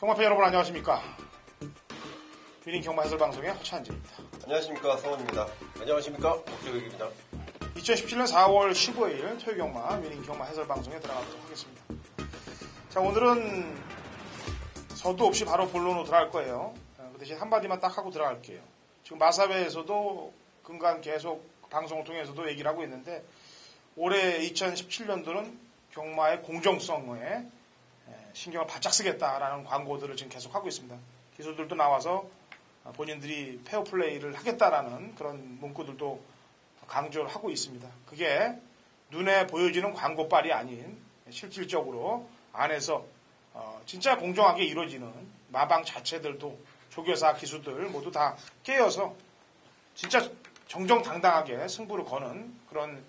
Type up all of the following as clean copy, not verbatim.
경마팬 여러분 안녕하십니까. 위닝 경마 해설 방송의 허찬지입니다. 안녕하십니까. 성원입니다. 안녕하십니까. 목재국입니다. 2017년 4월 15일 토요 경마 위닝 경마 해설 방송에 들어가도록 하겠습니다. 자, 오늘은 서두 없이 바로 본론으로 들어갈 거예요. 그 대신 한마디만 딱 하고 들어갈게요. 지금 마사회에서도 근간 계속 방송을 통해서도 얘기를 하고 있는데 올해 2017년도는 경마의 공정성에 신경을 바짝 쓰겠다라는 광고들을 지금 계속 하고 있습니다. 기수들도 나와서 본인들이 페어플레이를 하겠다라는 그런 문구들도 강조를 하고 있습니다. 그게 눈에 보여지는 광고빨이 아닌 실질적으로 안에서 진짜 공정하게 이루어지는 마방 자체들도 조교사 기수들 모두 다 깨어서 진짜 정정당당하게 승부를 거는 그런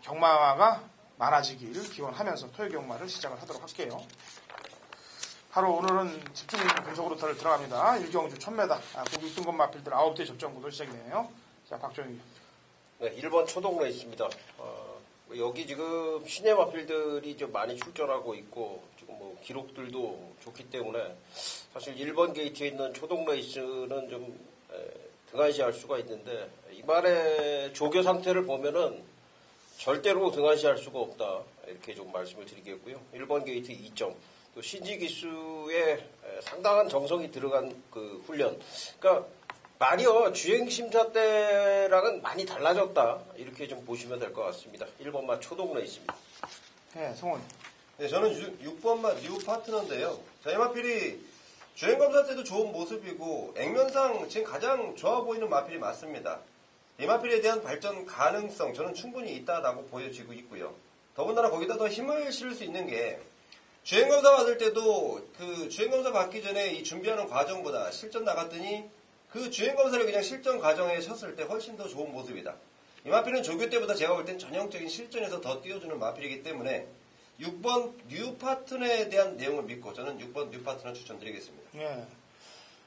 경마가 많아지길 기원하면서 토요 경마를 시작을 하도록 할게요. 바로 오늘은 집중 분석으로 들어갑니다. 일경주 1000m 고기 뜬금 마필들 9대 접전구도 시작이네요. 자, 박정희. 네, 1번 초동 레이스입니다. 여기 지금 시내 마필들이 좀 많이 출전하고 있고 지금 뭐 기록들도 좋기 때문에 사실 1번 게이트에 있는 초동 레이스는 좀 등한시할 수가 있는데 이말의 조교 상태를 보면은 절대로 등한시할 수가 없다. 이렇게 좀 말씀을 드리겠고요. 1번 게이트 2점. 또 신지 기수에 상당한 정성이 들어간 그 훈련. 그러니까 말이요. 주행 심사 때랑은 많이 달라졌다. 이렇게 좀 보시면 될 것 같습니다. 1번만 초동 레이스입니다. 네, 성원. 네, 저는 6번만 뉴 파트너인데요. 자이마필이 주행 검사 때도 좋은 모습이고 액면상 지금 가장 좋아 보이는 마필이 맞습니다. 이 마필에 대한 발전 가능성 저는 충분히 있다라고 보여지고 있고요. 더군다나 거기다 더 힘을 실을 수 있는 게 주행검사 받을 때도 그 주행검사 받기 전에 이 준비하는 과정보다 실전 나갔더니 그 주행검사를 그냥 실전 과정에 쳤을 때 훨씬 더 좋은 모습이다. 이 마필은 조교 때보다 제가 볼 땐 전형적인 실전에서 더 띄워주는 마필이기 때문에 6번 뉴 파트너에 대한 내용을 믿고 저는 6번 뉴 파트너 추천드리겠습니다. 네.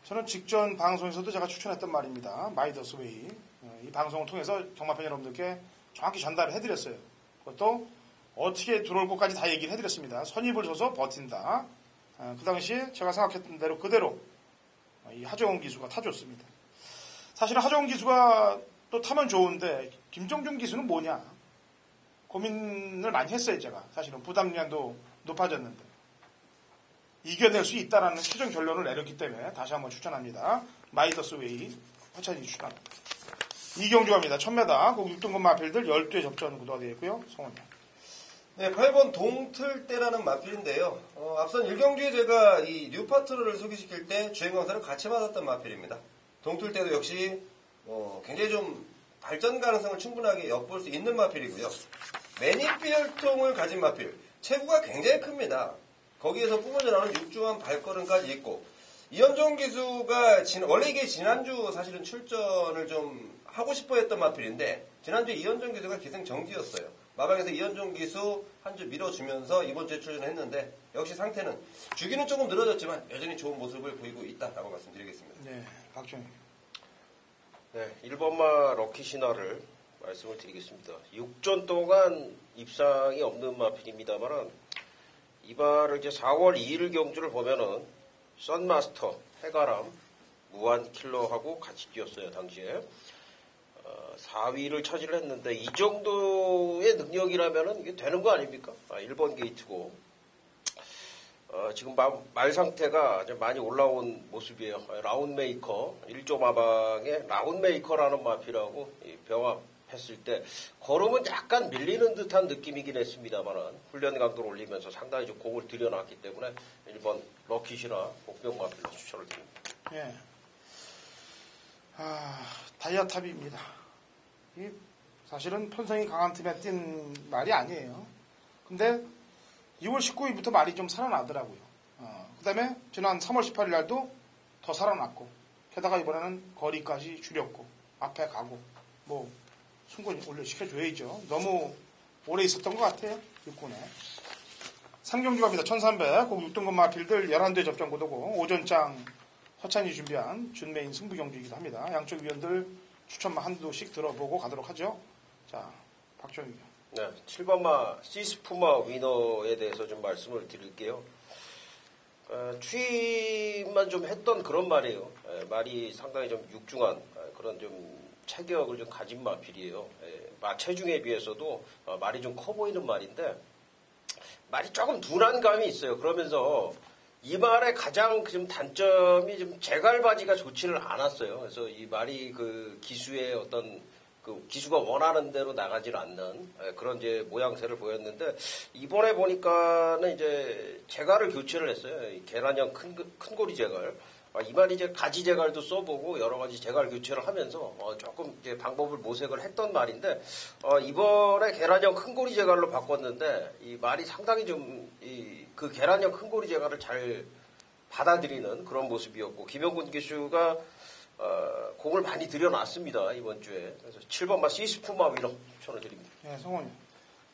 저는 직전 방송에서도 제가 추천했던 말입니다. 마이더스웨이. 이 방송을 통해서 경마팬 여러분들께 정확히 전달을 해드렸어요. 그것도 어떻게 들어올 것까지 다 얘기를 해드렸습니다. 선입을 줘서 버틴다. 그 당시에 제가 생각했던 대로 그대로 이 하정훈 기수가 타줬습니다. 사실은 하정훈 기수가 또 타면 좋은데 김정준 기수는 뭐냐 고민을 많이 했어요. 제가 사실은 부담량도 높아졌는데 이겨낼 수 있다라는 최종 결론을 내렸기 때문에 다시 한번 추천합니다. 마이더스웨이 허찬이 추천. 이경주 갑니다. 1000m 꼭 6등급 마필들 12회 접전 구도가 되어 있고요. 성원님. 네, 8번 동틀대라는 마필인데요. 앞선 일경주에 제가 이 뉴파트너를 소개시킬 때 주행검사를 같이 받았던 마필입니다. 동틀대도 역시 굉장히 좀 발전 가능성을 충분하게 엿볼 수 있는 마필이고요. 매니피혈통을 가진 마필. 체구가 굉장히 큽니다. 거기에서 뿜어져 나오는 육중한 발걸음까지 있고 이현종 기수가 원래 이게 지난주 사실은 출전을 좀 하고 싶어 했던 마필인데 지난주 이현종 기수가 기승정지였어요. 마방에서 이현종 기수 한 주 밀어주면서 이번 주에 출전했는데 역시 상태는 주기는 조금 늘어졌지만 여전히 좋은 모습을 보이고 있다라고 말씀드리겠습니다. 네, 박정희. 네, 1번마 럭키 신화를 말씀을 드리겠습니다. 6전 동안 입상이 없는 마필입니다만은 이발을 이제 4월 2일 경주를 보면은 썬마스터, 해가람, 무한킬러하고 같이 뛰었어요, 당시에. 4위를 차지를 했는데 이 정도의 능력이라면은 이게 되는 거 아닙니까? 1번 게이트고. 지금 말 상태가 좀 많이 올라온 모습이에요. 라운메이커, 1조 마방에 라운메이커라는 마필하고 병합했을 때 걸음은 약간 밀리는 듯한 느낌이긴 했습니다만 훈련 강도를 올리면서 상당히 좀 공을 들여놨기 때문에 1번 럭키시나 복병 마필로 추천을 드립니다. 예. 다이아탑입니다. 사실은 편성이 강한 팀에 뛴 말이 아니에요. 근데 2월 19일부터 말이 좀 살아나더라고요. 그 다음에 지난 3월 18일 날도 더 살아났고, 게다가 이번에는 거리까지 줄였고, 앞에 가고, 승권 올려시켜줘야죠. 너무 오래 있었던 것 같아요. 육군에. 상경주 갑니다. 1300, 꼭 6등급 마필들 11대 접전 구도고, 오전장 허찬이 준비한 준메인 승부 경기이기도 합니다. 양쪽 위원들 추천만 한두씩 들어보고 가도록 하죠. 자, 박정희. 네, 7번마 시스푸마 위너에 대해서 좀 말씀을 드릴게요. 취임만 좀 했던 그런 말이에요. 말이 상당히 좀 육중한 그런 좀 체격을 좀 가진 마필이에요. 체중에 비해서도 말이 좀 커 보이는 말인데 말이 조금 둔한 감이 있어요. 그러면서 이 말의 가장 좀 단점이 좀 재갈바지가 좋지를 않았어요. 그래서 이 말이 그 기수의 어떤 그 기수가 원하는 대로 나가질 않는 그런 이제 모양새를 보였는데 이번에 보니까는 이제 재갈을 교체를 했어요. 이 계란형 큰 고리 재갈. 이 말이 이제 가지 재갈도 써보고 여러 가지 재갈 교체를 하면서 조금 이제 방법을 모색을 했던 말인데 이번에 계란형 큰 고리 재갈로 바꿨는데 이 말이 상당히 좀 그 계란형 큰 고리 재갈을 잘 받아들이는 그런 모습이었고 김영군 기수가 공을 많이 들여놨습니다 이번 주에. 그래서 7번마 시스푸마 위로 추천을 드립니다. 네, 성원이.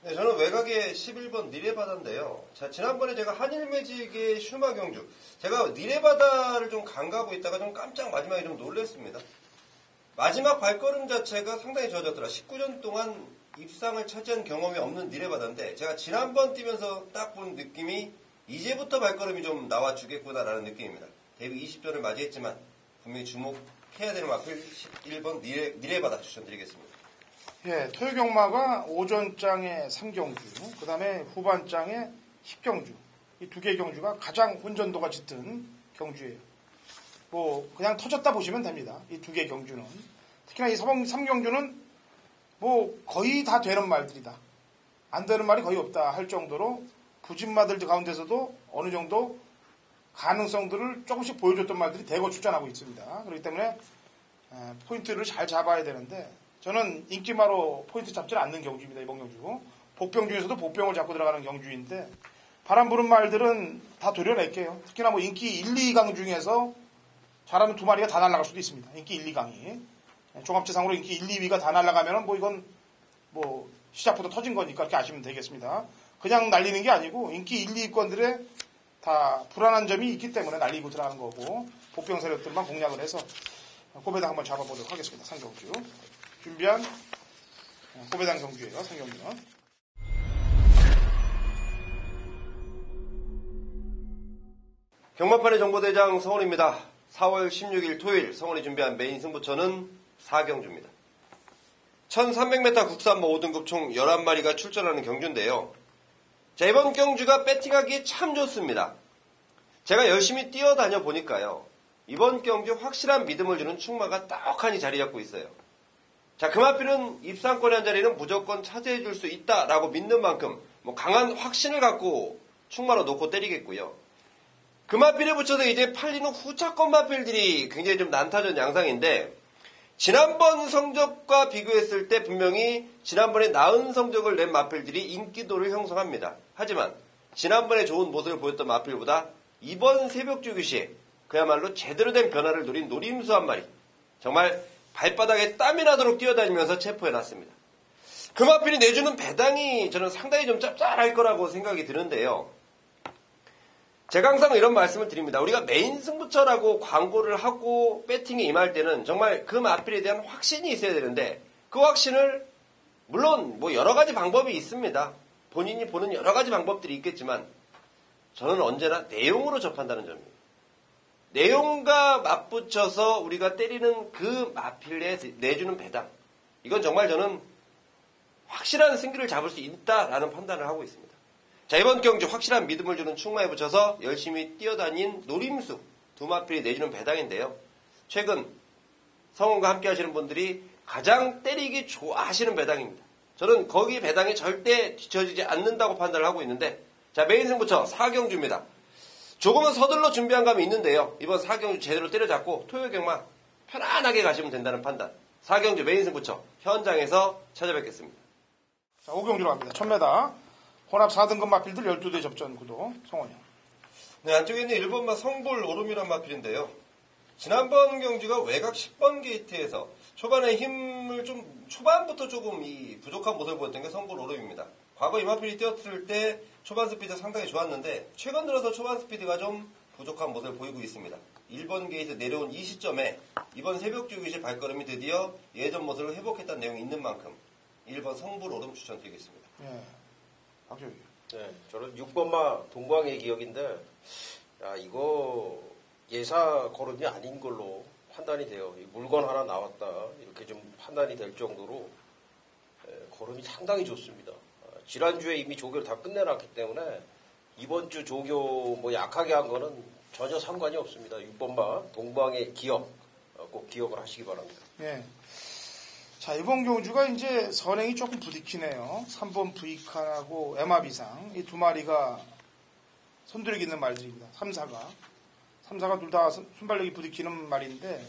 네, 저는 외곽의 11번 니레바다인데요. 자, 지난번에 제가 한일매직의 슈마 경주, 제가 니레바다를 좀 간과하고 있다가 좀 깜짝 마지막에 좀 놀랐습니다. 마지막 발걸음 자체가 상당히 좋아졌더라. 19전 동안 입상을 차지한 경험이 없는 니레바다인데 제가 지난번 뛰면서 딱 본 느낌이 이제부터 발걸음이 좀 나와주겠구나라는 느낌입니다. 데뷔 20전을 맞이했지만 분명히 주목해야 되는 마필 1번 니레바다 추천드리겠습니다. 예, 토요경마가 오전장에 3경주, 그 다음에 후반장에 10경주. 이 두 개의 경주가 가장 혼전도가 짙은 경주예요. 뭐, 그냥 터졌다 보시면 됩니다. 이 두 개의 경주는. 특히나 이 3경주는 뭐, 거의 다 되는 말들이다. 안 되는 말이 거의 없다 할 정도로 부진마들 가운데서도 어느 정도 가능성들을 조금씩 보여줬던 말들이 대거 출전하고 있습니다. 그렇기 때문에 포인트를 잘 잡아야 되는데 저는 인기마로 포인트 잡지 않는 경주입니다. 이번 경주. 복병 중에서도 복병을 잡고 들어가는 경주인데 바람 부는 말들은 다 도려낼게요. 특히나 뭐 인기 1, 2강 중에서 잘하면 두 마리가 다 날아갈 수도 있습니다. 인기 1, 2강이. 종합체상으로 인기 1, 2위가 다 날아가면은 뭐 이건 뭐 시작부터 터진 거니까 이렇게 아시면 되겠습니다. 그냥 날리는 게 아니고 인기 1, 2위권들의 다 불안한 점이 있기 때문에 날리고 들어가는 거고 복병 세력들만 공략을 해서 꼬배당 한번 잡아보도록 하겠습니다. 상경주. 준비한 꼬배당 경주예요. 상경주는. 경마판의 정보대장 성원입니다. 4월 16일 토요일 성원이 준비한 메인 승부처는 4경주입니다. 1300m 국산모 5등급 총 11마리가 출전하는 경주인데요. 자, 이번 경주가 배팅하기 참 좋습니다. 제가 열심히 뛰어다녀 보니까요. 이번 경주 확실한 믿음을 주는 충마가 떡하니 자리 잡고 있어요. 자, 금화필은 입상권의 한 자리는 무조건 차지해 줄 수 있다라고 믿는 만큼 뭐 강한 확신을 갖고 충마로 놓고 때리겠고요. 금화필에 붙여서 이제 팔리는 후차권 마필들이 굉장히 좀 난타전 양상인데 지난번 성적과 비교했을 때 분명히 지난번에 나은 성적을 낸 마필들이 인기도를 형성합니다. 하지만 지난번에 좋은 모습을 보였던 마필보다 이번 새벽주 규시에 그야말로 제대로 된 변화를 노린 노림수 한 마리 정말 발바닥에 땀이 나도록 뛰어다니면서 체포해놨습니다. 그 마필이 내주는 배당이 저는 상당히 좀 짭짤할 거라고 생각이 드는데요. 제가 항상 이런 말씀을 드립니다. 우리가 메인 승부처라고 광고를 하고 배팅에 임할 때는 정말 그 마필에 대한 확신이 있어야 되는데 그 확신을 물론 뭐 여러 가지 방법이 있습니다. 본인이 보는 여러 가지 방법들이 있겠지만 저는 언제나 내용으로 접한다는 점입니다. 내용과 맞붙여서 우리가 때리는 그 마필에 내주는 배당 이건 정말 저는 확실한 승기를 잡을 수 있다라는 판단을 하고 있습니다. 자, 이번 경주 확실한 믿음을 주는 충마에 붙여서 열심히 뛰어다닌 노림수 두 마필이 내주는 배당인데요. 최근 성원과 함께 하시는 분들이 가장 때리기 좋아하시는 배당입니다. 저는 거기 배당이 절대 뒤처지지 않는다고 판단을 하고 있는데 자, 메인 승부처 4경주입니다. 조금은 서둘러 준비한 감이 있는데요. 이번 4경주 제대로 때려잡고 토요경마 편안하게 가시면 된다는 판단. 4경주 메인 승부처 현장에서 찾아뵙겠습니다. 자, 5경주로 갑니다. 1000m. 혼합 4등급 마필들 12대 접전 구도. 성원이요. 네, 안쪽에 있는 1번마 성볼 오름이란 마필인데요. 지난번 경주가 외곽 10번 게이트에서 초반에 힘을 좀 초반부터 조금 이 부족한 모습을 보였던 게 성볼 오름입니다. 과거 이 마필이 뛰어들 때 초반 스피드 상당히 좋았는데 최근 들어서 초반 스피드가 좀 부족한 모습을 보이고 있습니다. 1번 게이트 내려온 이 시점에 이번 새벽주 규시 발걸음이 드디어 예전 모습을 회복했다는 내용이 있는 만큼 1번 성볼 오름 추천드리겠습니다. 예. 박정희. 네, 저는 6번마 동광의 기억인데 야, 이거 예사 걸음이 아닌 걸로 판단이 돼요. 물건 하나 나왔다. 이렇게 좀 판단이 될 정도로 걸음이 상당히 좋습니다. 지난주에 이미 조교를 다 끝내놨기 때문에 이번 주 조교 뭐 약하게 한 거는 전혀 상관이 없습니다. 6번마 동방의 기억 꼭 기억을 하시기 바랍니다. 예. 자, 이번 경주가 이제 선행이 조금 부딪히네요. 3번 V칸하고 에마비상 이 두 마리가 손들기 있는 말들입니다. 3사가 둘 다 순발력이 부딪히는 말인데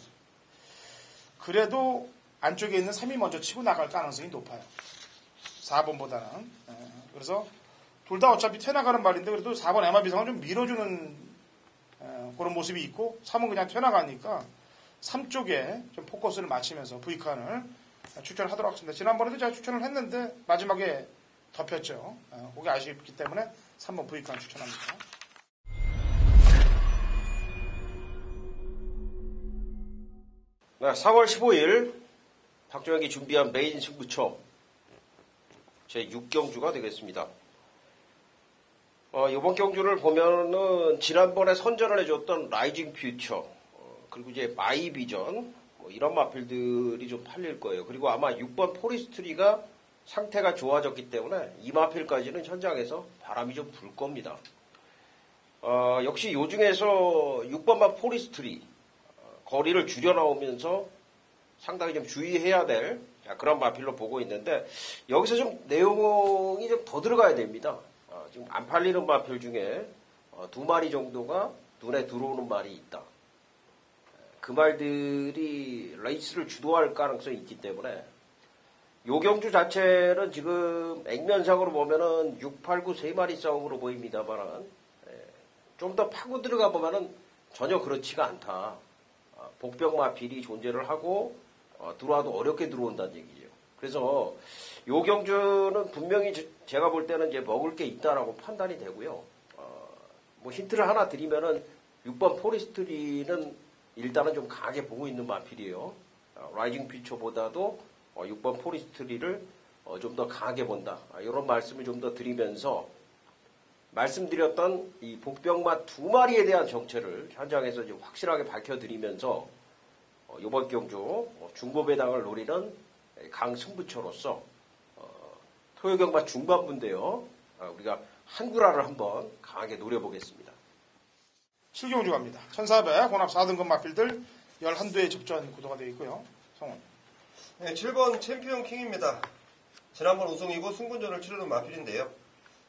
그래도 안쪽에 있는 3이 먼저 치고 나갈 가능성이 높아요. 4번보다는. 그래서 둘 다 어차피 튀어나가는 말인데 그래도 4번 에마비상은 좀 밀어주는 그런 모습이 있고 3은 그냥 튀어나가니까 3 쪽에 좀 포커스를 맞추면서 V칸을 추천하도록 하겠습니다. 지난번에도 제가 추천을 했는데 마지막에 덮였죠. 그게 아쉽기 때문에 3번 V칸 추천합니다. 네, 4월 15일 박종혁이 준비한 메인 승부처 제6경주가 되겠습니다. 이번 경주를 보면은 지난번에 선전을 해줬던 라이징 퓨처 그리고 이제 마이 비전 이런 마필들이 좀 팔릴 거예요. 그리고 아마 6번 포리스트리가 상태가 좋아졌기 때문에 이 마필까지는 현장에서 바람이 좀 불 겁니다. 역시 요 중에서 6번마 포리스트리 거리를 줄여 나오면서 상당히 좀 주의해야 될 그런 마필로 보고 있는데 여기서 좀 내용이 좀 더 들어가야 됩니다. 지금 안 팔리는 마필 중에 2마리 정도가 눈에 들어오는 말이 있다. 그 말들이 레이스를 주도할 가능성이 있기 때문에 요 경주 자체는 지금 액면상으로 보면은 6, 8, 9 3마리 싸움으로 보입니다만 좀 더 파고 들어가 보면은 전혀 그렇지가 않다. 복병마필이 존재를 하고 들어와도 어렵게 들어온다는 얘기죠. 그래서 요 경주는 분명히 제가 볼 때는 이제 먹을 게 있다라고 판단이 되고요. 뭐 힌트를 하나 드리면은 6번 포리스트리는 일단은 좀 강하게 보고 있는 마필이에요. 라이징 피처보다도 6번 포리스트리를 좀 더 강하게 본다. 이런 말씀을 좀 더 드리면서 말씀드렸던 이 복병마 2마리에 대한 정체를 현장에서 좀 확실하게 밝혀드리면서 이번 경주 중고배당을 노리는 강승부처로서 토요경마 중반부인데요. 우리가 한구라를 한번 강하게 노려보겠습니다. 7경주 갑니다. 1400 혼합 4등급 마필들 11대의 접전 구도가 되어 있고요. 성훈. 네, 7번 챔피언 킹입니다. 지난번 우승이고 승군전을 치르는 마필인데요.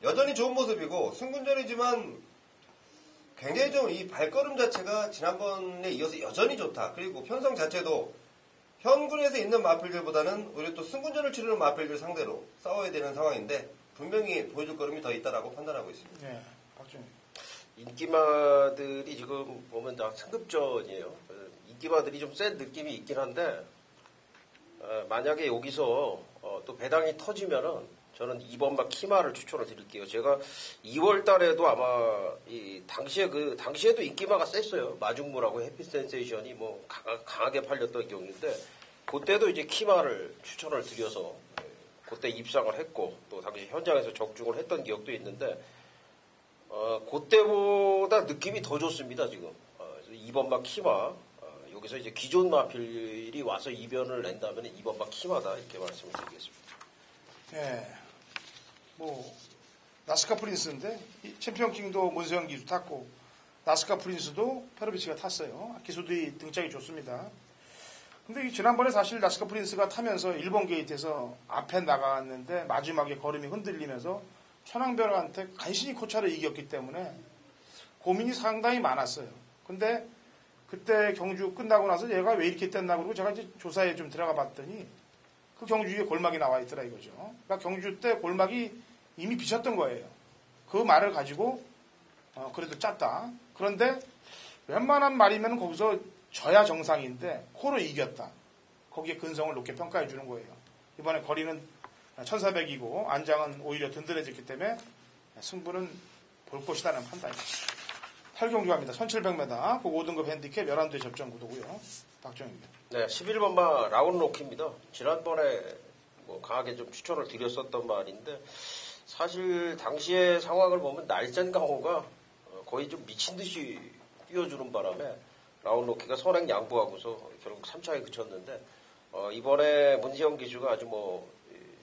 여전히 좋은 모습이고 승군전이지만 굉장히 좀 이 발걸음 자체가 지난번에 이어서 여전히 좋다. 그리고 편성 자체도 현군에서 있는 마필들보다는 오히려 또 승군전을 치르는 마필들 상대로 싸워야 되는 상황인데 분명히 보여줄 걸음이 더 있다라고 판단하고 있습니다. 네, 박준희. 인기마들이 지금 보면 다 승급전이에요. 인기마들이 좀 센 느낌이 있긴 한데 만약에 여기서 또 배당이 터지면은 저는 2번마 키마를 추천을 드릴게요. 제가 2월 달에도 아마 당시에도 인기마가 셌어요. 마중무라고 해피센세이션이 뭐 강하게 팔렸던 경우인데 그때도 이제 키마를 추천을 드려서 그때 입상을 했고 또 당시 현장에서 적중을 했던 기억도 있는데 그때보다 느낌이 더 좋습니다. 지금 2번마 키마 여기서 이제 기존 마필이 와서 이변을 낸다면 2번마 키마다 이렇게 말씀을 드리겠습니다. 네. 나스카 프린스인데 챔피언 킹도 문세영 기수 탔고 나스카 프린스도 페로비치가 탔어요. 기수들이 등짝이 좋습니다. 근데 지난번에 사실 나스카 프린스가 타면서 1번 게이트에서 앞에 나갔는데 마지막에 걸음이 흔들리면서 천왕별한테 간신히 코차를 이겼기 때문에 고민이 상당히 많았어요. 근데 그때 경주 끝나고 나서 얘가 왜 이렇게 뗐나 그러고 제가 이제 조사에 좀 들어가 봤더니 그 경주 위에 골막이 나와 있더라 이거죠. 그러니까 경주 때 골막이 이미 비쳤던 거예요. 그 말을 가지고 그래도 짰다. 그런데 웬만한 말이면 거기서 져야 정상인데 코로 이겼다. 거기에 근성을 높게 평가해 주는 거예요. 이번에 거리는 1400이고 안장은 오히려 든든해졌기 때문에 승부는 볼 것이다라는 판단입니다. 8경주 갑니다. 1700m 5등급 핸디캡 11대 접전 구도고요. 박정입니다. 네, 11번마 라운로키입니다. 지난번에 강하게 좀 추천을 드렸었던 말인데 사실 당시의 상황을 보면 날쌘 강호가 거의 좀 미친 듯이 뛰어주는 바람에 라운로키가 선행 양보하고서 결국 3차에 그쳤는데 이번에 문세영 기수가 아주 뭐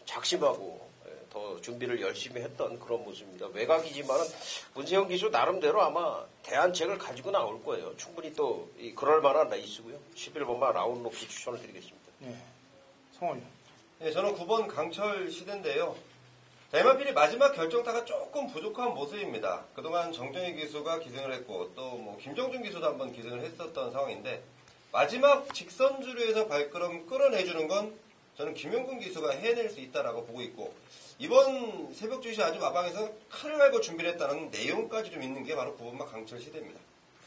작심하고 더 준비를 열심히 했던 그런 모습입니다. 외곽이지만은 문세영 기수 나름대로 아마 대안책을 가지고 나올 거예요. 충분히 또 그럴 만한 레이스고요. 11번만 라운로키 추천을 드리겠습니다. 네. 성원이. 네, 저는 9번 강철 시대인데요. 대마필이 마지막 결정타가 조금 부족한 모습입니다. 그동안 정정희 기수가 기승을 했고 또 뭐 김정준 기수도 한번 기승을 했었던 상황인데 마지막 직선주류에서 발걸음 끌어내주는 건 저는 김용근 기수가 해낼 수 있다라고 보고 있고 이번 새벽 주시 아주 마방에서 칼을 갈고 준비를 했다는 내용까지 좀 있는 게 바로 9번마 강철 시대입니다.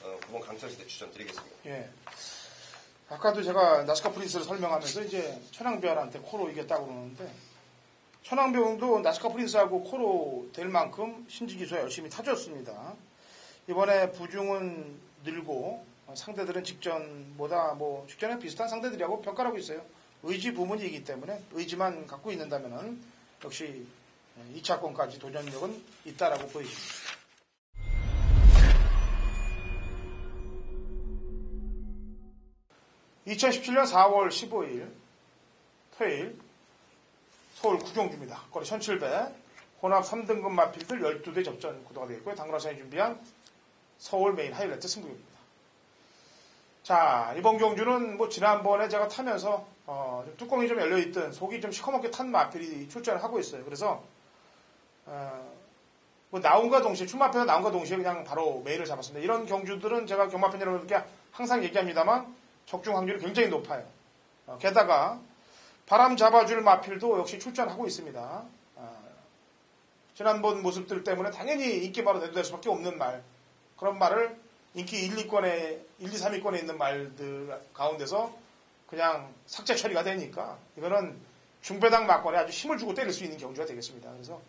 9번 강철 시대 추천드리겠습니다. 예. 아까도 제가 나스카 프린스를 설명하면서 이제 천왕배원한테 코로 이겼다고 그러는데 천왕배원도 나스카 프린스하고 코로 될 만큼 신지기수가 열심히 타줬습니다. 이번에 부중은 늘고 상대들은 직전보다 뭐 직전에 비슷한 상대들이라고 평가를 하고 있어요. 의지 부문이기 때문에 의지만 갖고 있는다면은 역시 2차권까지 도전력은 있다라고 보여집니다. 2017년 4월 15일 토요일 서울 구경주입니다. 거리 1700 혼합 3등급 마필들 12대 접전 구도가 되겠고요. 당구라산이 준비한 서울 메인 하이라이트 승부입니다. 자, 이번 경주는 뭐 지난번에 제가 타면서 뚜껑이 좀 열려있던 속이 좀 시커멓게 탄 마필이 출전을 하고 있어요. 그래서 뭐 나온과 동시에 출마표가 나온과 동시에 그냥 바로 메인을 잡았습니다. 이런 경주들은 제가 경마팬 여러분께 항상 얘기합니다만 적중 확률이 굉장히 높아요. 게다가 바람 잡아줄 마필도 역시 출전하고 있습니다. 지난번 모습들 때문에 당연히 인기 바로 내도될 수밖에 없는 말, 그런 말을 인기 1, 2권에 1, 2, 3위권에 있는 말들 가운데서 그냥 삭제 처리가 되니까 이거는 중배당 막권에 아주 힘을 주고 때릴 수 있는 경주가 되겠습니다. 그래서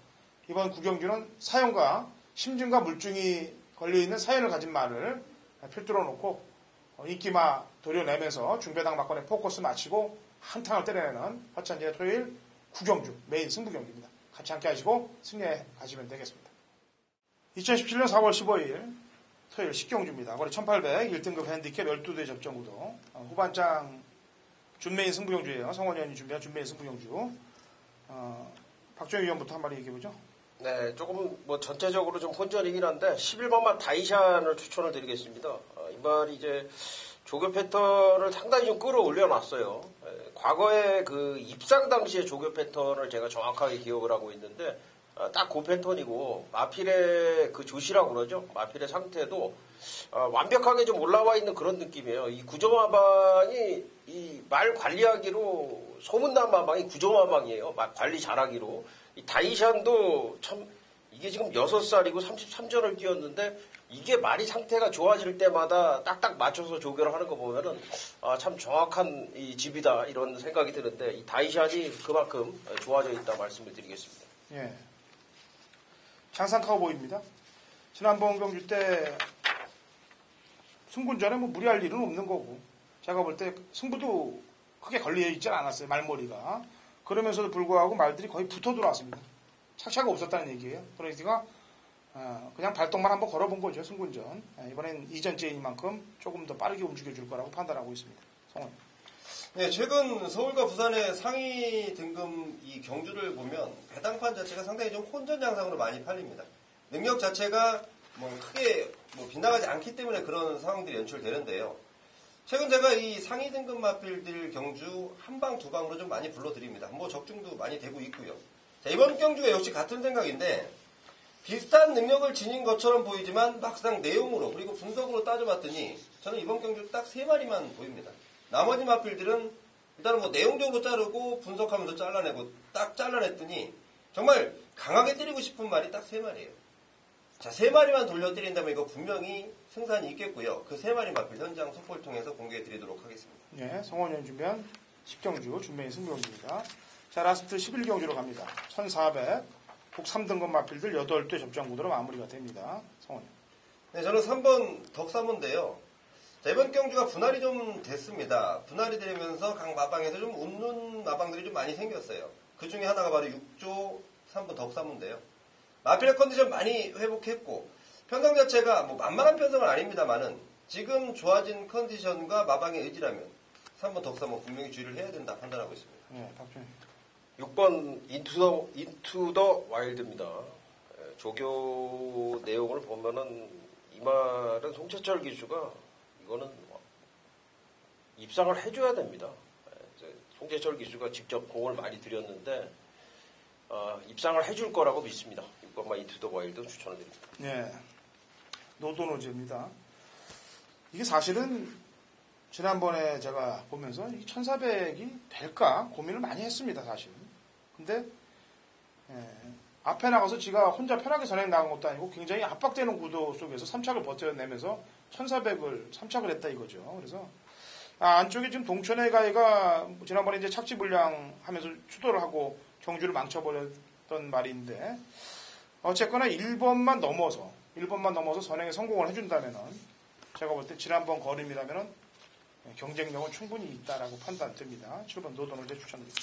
이번 구경주는 사연과 심증과 물증이 걸려있는 사연을 가진 말을 필두로 놓고 인기마 도려내면서 중배당 막권에 포커스 맞추고 한탕을 때려내는 화천지의 토요일 구경주 메인 승부 경기입니다. 같이 함께 하시고 승리해 가시면 되겠습니다. 2017년 4월 15일 토요일 10경주입니다. 거리 1800 1등급 핸디캡 12대 접전구도 후반장 준메인 승부경주예요. 성원이 형이 준비한 준메인 승부경주. 박정희 위원부터 한 마디 얘기해보죠. 네, 조금 뭐 전체적으로 좀 혼전이긴 한데 11번만 다이샨을 추천을 드리겠습니다. 이 말이 이제 조교 패턴을 상당히 좀 끌어올려 놨어요. 과거에 그 입상 당시의 조교 패턴을 제가 정확하게 기억을 하고 있는데 딱 그 패턴이고 마필의 그 조시라고 그러죠. 마필의 상태도 완벽하게 좀 올라와 있는 그런 느낌이에요. 이 구정마방이 이 말 관리하기로 소문난 마방이 구정마방이에요. 관리 잘하기로. 이 다이샨도 참 이게 지금 6살이고 33전을 뛰었는데 이게 말이 상태가 좋아질 때마다 딱딱 맞춰서 조교를 하는 거 보면은 참 정확한 이 집이다 이런 생각이 드는데 이 다이샨이 그만큼 좋아져 있다 말씀을 드리겠습니다. 예. 장산 카우보이입니다. 지난번 경주 때 승군전에 뭐 무리할 일은 없는 거고 제가 볼 때 승부도 크게 걸려 있지 않았어요. 말머리가. 그러면서도 불구하고 말들이 거의 붙어 들어왔습니다. 착착이 없었다는 얘기예요. 그러니까 그냥 발동만 한번 걸어본 거죠. 승군전. 이번엔 이전째인 만큼 조금 더 빠르게 움직여줄 거라고 판단하고 있습니다. 성원. 네, 최근 서울과 부산의 상위 등급 이 경주를 보면 배당판 자체가 상당히 좀 혼전 양상으로 많이 팔립니다. 능력 자체가 뭐 크게 뭐 빗나가지 않기 때문에 그런 상황들이 연출되는데요. 최근 제가 이 상위 등급 마필들 경주 한 방, 두 방으로 좀 많이 불러드립니다. 뭐 적중도 많이 되고 있고요. 자, 이번 경주가 역시 같은 생각인데 비슷한 능력을 지닌 것처럼 보이지만 막상 내용으로 그리고 분석으로 따져봤더니 저는 이번 경주 딱 3마리만 보입니다. 나머지 마필들은 일단은 뭐 내용적으로 자르고 분석하면서 잘라내고 딱 잘라냈더니 정말 강하게 때리고 싶은 말이 딱 3마리예요. 자, 3마리만 돌려 때린다면 이거 분명히 승산이 있겠고요. 그 3마리 마필 현장 속보를 통해서 공개해 드리도록 하겠습니다. 네, 성원이 준비한 10경주 준메인 승부경주입니다. 자, 라스트 11경주로 갑니다. 1400 북 3등급 마필들 8대 접전구도로 마무리가 됩니다. 성원이. 네, 저는 3번 덕사문인데요. 자, 이번 경주가 분할이 좀 됐습니다. 분할이 되면서 각 마방에서 좀 웃는 마방들이 좀 많이 생겼어요. 그 중에 하나가 바로 6조 3번 덕사문인데요. 마필의 컨디션 많이 회복했고 편성 자체가 뭐 만만한 편성은 아닙니다만은 지금 좋아진 컨디션과 마방의 의지라면 3번 덕사모 분명히 주의를 해야 된다 판단하고 있습니다. 네, 박준희. 6번 인투 더 와일드입니다. 조교 내용을 보면은 이 말은 송채철 기수가 이거는 입상을 해줘야 됩니다. 송채철 기수가 직접 공을 많이 들였는데 입상을 해줄 거라고 믿습니다. 6번만 인투 더 와일드 추천을 드립니다. 네, 노도노제입니다. 이게 사실은 지난번에 제가 보면서 이 1400이 될까 고민을 많이 했습니다, 사실. 근데 앞에 나가서 지가 혼자 편하게 선행 나간 것도 아니고 굉장히 압박되는 구도 속에서 3착을 버텨내면서 1400을 3착을 했다 이거죠. 그래서 안쪽에 지금 동천의 가해가 지난번에 이제 착지 불량 하면서 추돌을 하고 경주를 망쳐버렸던 말인데 어쨌거나 1번만 넘어서 선행에 성공을 해준다면은 제가 볼 때 지난번 걸음이라면은 경쟁력은 충분히 있다라고 판단됩니다. 7번 노도노제 추천드립니다.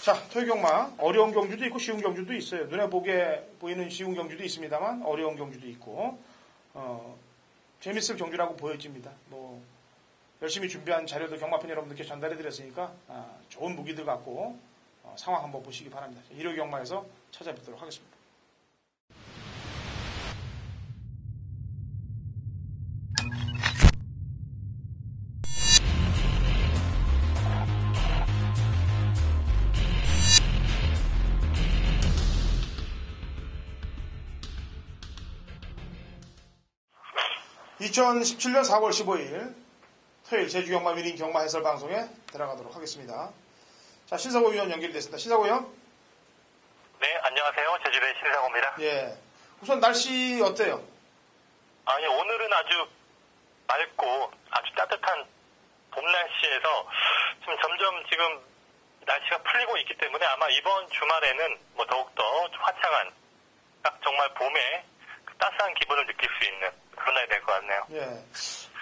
자, 토요경마 어려운 경주도 있고 쉬운 경주도 있어요. 눈에 보이는 쉬운 경주도 있습니다만 어려운 경주도 있고 재밌을 경주라고 보여집니다. 뭐 열심히 준비한 자료도 경마팬 여러분들께 전달해드렸으니까 좋은 무기들 갖고 상황 한번 보시기 바랍니다. 일요 경마에서 찾아뵙도록 하겠습니다. (2017년 4월 15일) 토요일 제주경마 위닝 경마 해설 방송에 들어가도록 하겠습니다. 자, 신사고 위원 연결됐습니다. 신사고 위원. 네, 안녕하세요. 제주도의 신사고입니다. 예. 우선 날씨 어때요? 예, 오늘은 아주 맑고 아주 따뜻한 봄 날씨에서 지금 점점 지금 날씨가 풀리고 있기 때문에 아마 이번 주말에는 뭐 더욱더 화창한 딱 정말 봄의 그 따스한 기분을 느낄 수 있는 그런 날이 될 것 같네요. 예.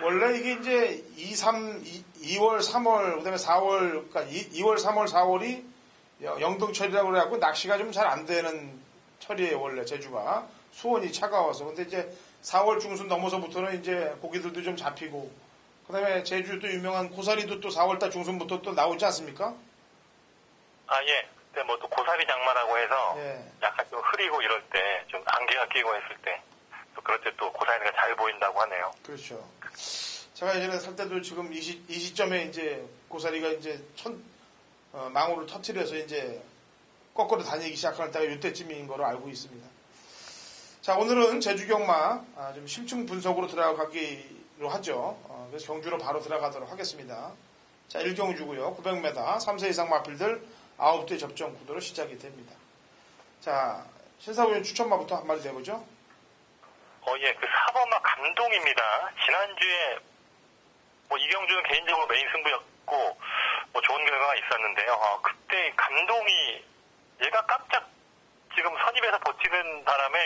원래 이게 이제 2월, 3월, 그 다음에 4월, 그러니까 2월, 3월, 4월이 영동철이라고 그래갖고 낚시가 좀 잘 안 되는 철이에요, 원래 제주가. 수온이 차가워서. 근데 이제 4월 중순 넘어서부터는 이제 고기들도 좀 잡히고, 그 다음에 제주도 유명한 고사리도 또 4월달 중순부터 또 나오지 않습니까? 예. 근데 뭐 또 고사리 장마라고 해서 예. 약간 좀 흐리고 이럴 때 좀 안개가 끼고 했을 때 또 그럴 때 또 고사리가 잘 보인다고 하네요. 그렇죠. 제가 예전에 살 때도 지금 이 시점에 이제 고사리가 이제 망우를 터뜨려서 이제 거꾸로 다니기 시작할 때가 이때쯤인 거로 알고 있습니다. 자, 오늘은 제주경마 좀 심층 분석으로 들어가기로 하죠. 그래서 경주로 바로 들어가도록 하겠습니다. 자, 1경주고요. 900m 3세 이상 마필들 9대 접전 구도로 시작이 됩니다. 자, 신사위원 추천마부터 한마디 해보죠. 예, 그 4번마 감동입니다. 지난주에 뭐 이경주는 개인적으로 메인 승부였고 뭐 좋은 결과가 있었는데요. 그때 감동이 얘가 깜짝 지금 선입에서 버티는 바람에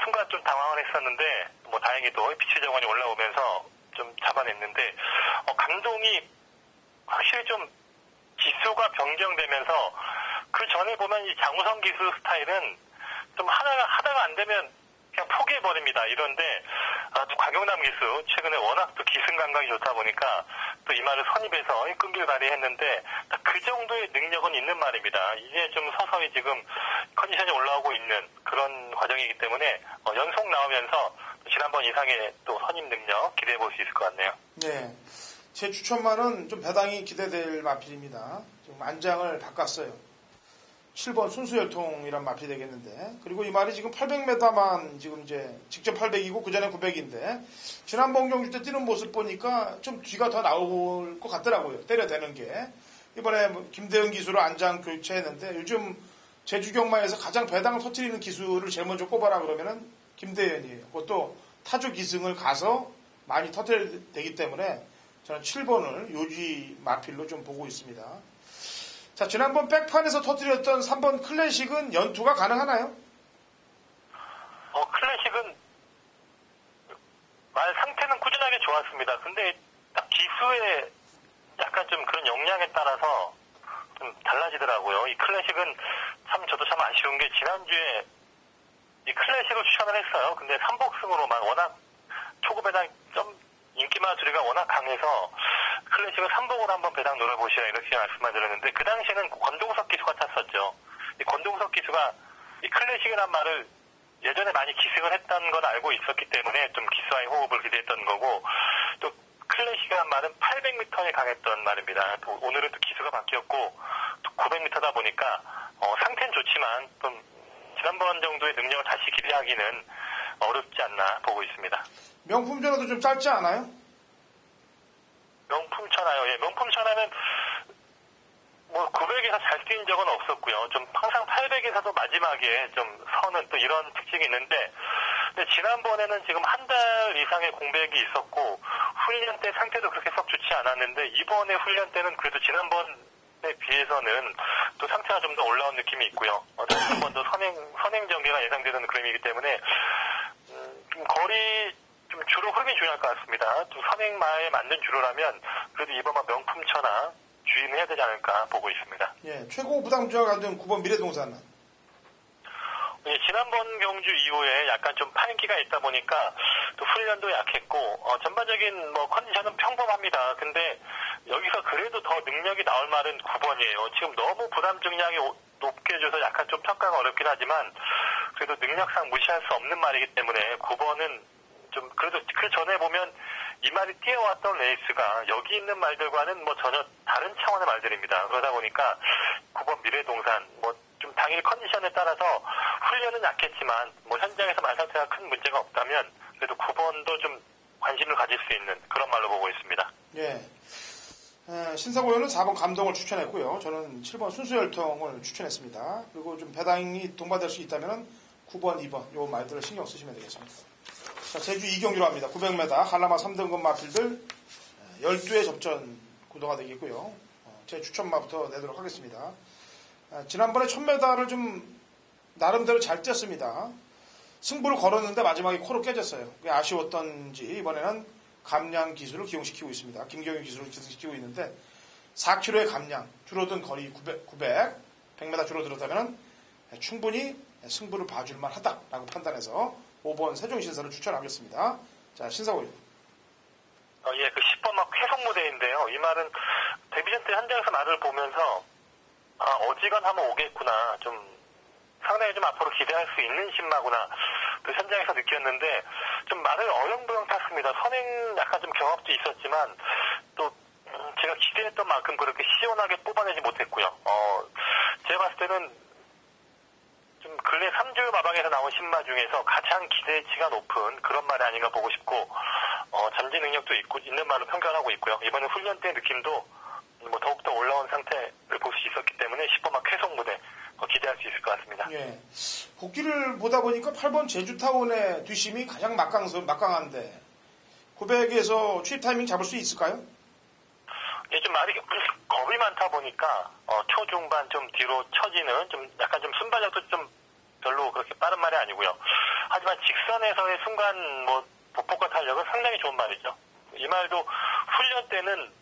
순간 좀 당황을 했었는데 뭐 다행히도 피치 정원이 올라오면서 좀 잡아냈는데 감동이 확실히 좀 기수가 변경되면서 그 전에 보면 이 장우성 기수 스타일은 좀 하다가 안 되면 그냥 포기해버립니다. 이런데 또 곽용남 기수 최근에 워낙 또 기승 감각이 좋다 보니까 또 이 말을 선입해서 끈기를 발휘했는데 딱 그 정도의 능력은 있는 말입니다. 이제 좀 서서히 지금 컨디션이 올라오고 있는 그런 과정이기 때문에 연속 나오면서 지난번 이상의 또 선임 능력 기대해 볼 수 있을 것 같네요. 네, 제 추천만은 좀 배당이 기대될 마필입니다. 지금 안장을 바꿨어요. 7번 순수혈통이란 마필이 되겠는데, 그리고 이 말이 지금 800m만 지금 이제 직접 800이고 그 전에 900인데 지난번 경주 때 뛰는 모습 보니까 좀 뒤가 더 나올 것 같더라고요. 때려대는 게. 이번에 김대현 기수로 안장 교체했는데 요즘 제주경마에서 가장 배당을 터뜨리는 기수를 제일 먼저 꼽아라 그러면은 김대현이에요. 그것도 타조 기승을 가서 많이 터뜨려야 되기 때문에 저는 7번을 요지 마필로 좀 보고 있습니다. 자, 지난번 백판에서 터뜨렸던 3번 클래식은 연투가 가능하나요? 클래식은 말 상태는 꾸준하게 좋았습니다. 근데 딱 기수의 약간 좀 그런 역량에 따라서 좀 달라지더라고요. 이 클래식은 참 저도 참 아쉬운 게 지난주에 이 클래식을 추천을 했어요. 근데 3복승으로만 워낙 초급 배당 좀 인기만 수리가 워낙 강해서 클래식을 3복으로 한번 배당 노려보시라 이렇게 말씀만 드렸는데 그 당시에는 권동석 기수가 탔었죠. 이 권동석 기수가 이 클래식이란 말을 예전에 많이 기승을 했던 건 알고 있었기 때문에 좀 기수와의 호흡을 기대했던 거고 또 클래식이란 말은 800m에 강했던 말입니다. 또 오늘은 또 기수가 바뀌었고 또 900m다 보니까 상태는 좋지만 좀 지난번 정도의 능력을 다시 기대하기는 어렵지 않나 보고 있습니다. 명품전화도 좀 짧지 않아요? 명품천하요. 예, 명품천하는 뭐 900에서 잘 뛰는 적은 없었고요. 좀 항상 800에서도 마지막에 좀 서는 또 이런 특징이 있는데 근데 지난번에는 지금 한 달 이상의 공백이 있었고 훈련 때 상태도 그렇게 썩 좋지 않았는데 이번에 훈련 때는 그래도 지난번에 비해서는 또 상태가 좀 더 올라온 느낌이 있고요. 다시 한 번 더 선행 전개가 예상되는 그림이기 때문에 좀 거리 좀 주로 흐름이 중요할 것 같습니다. 또 선행마에 맞는 주로라면 그래도 이번만 명품천하 주의해야 되지 않을까 보고 있습니다. 예, 최고 부담주자가 된 9번 미래동산은 예, 지난번 경주 이후에 약간 좀 파인기가 있다 보니까 또 훈련도 약했고 전반적인 뭐 컨디션은 평범합니다. 근데 여기서 그래도 더 능력이 나올 말은 9번이에요. 지금 너무 부담 중량이 높게 줘서 약간 좀 평가가 어렵긴 하지만 그래도 능력상 무시할 수 없는 말이기 때문에 9번은 좀 그래도 그 전에 보면 이 말이 뛰어왔던 레이스가 여기 있는 말들과는 뭐 전혀 다른 차원의 말들입니다. 그러다 보니까 9번 미래동산 뭐 좀 당일 컨디션에 따라서 훈련은 약했지만 뭐 현장에서 말 상태가 큰 문제가 없다면 그래도 9번도 좀 관심을 가질 수 있는 그런 말로 보고 있습니다. 예. 신사고요는 4번 감동을 추천했고요. 저는 7번 순수혈통을 추천했습니다. 그리고 좀 배당이 동반될 수 있다면 9번, 2번 요 말들을 신경 쓰시면 되겠습니다. 자, 제주 2경주로 합니다. 900m 한라마 3등급 마필들 12회 접전 구도가 되겠고요. 제 추천마부터 내도록 하겠습니다. 지난번에 1000m를 좀 나름대로 잘 뛰었습니다. 승부를 걸었는데 마지막에 코로 깨졌어요. 그게 아쉬웠던지 이번에는 감량 기술을 기용시키고 있습니다. 김경희 기술을 기용시키고 있는데 4km의 감량, 줄어든 거리 900, 100m 줄어들었다면 충분히 승부를 봐줄만 하다라고 판단해서 5번 세종신사를 추천하겠습니다. 자, 신사고요. 예, 그 10번 막 회속 무대인데요. 이 말은 데뷔전 때 현장에서 말을 보면서 어지간하면 오겠구나. 좀 상당히 좀 앞으로 기대할 수 있는 신마구나. 또 현장에서 느꼈는데 좀 말을 어영부영 탔습니다. 선행 약간 좀 경합도 있었지만 또 제가 기대했던 만큼 그렇게 시원하게 뽑아내지 못했고요. 제가 봤을 때는 좀 근래 3주 마방에서 나온 신마 중에서 가장 기대치가 높은 그런 말이 아닌가 보고 싶고 전지 능력도 있는 말로 평가하고 있고요. 이번에 훈련 때 느낌도 뭐 더욱더 올라온 상태를 볼 수 있었기 때문에 10번 막 쾌속 무대 기대할 수 있을 것 같습니다. 예. 복귀를 보다 보니까 8번 제주타운의 뒷심이 가장 막강한데 900에서 취입 타이밍 잡을 수 있을까요? 예, 좀 말이 겁이 많다 보니까 초중반 좀 뒤로 처지는 좀 약간 좀 순발력도 좀 별로 그렇게 빠른 말이 아니고요. 하지만 직선에서의 순간 뭐 보폭과 탄력은 상당히 좋은 말이죠. 이 말도 훈련 때는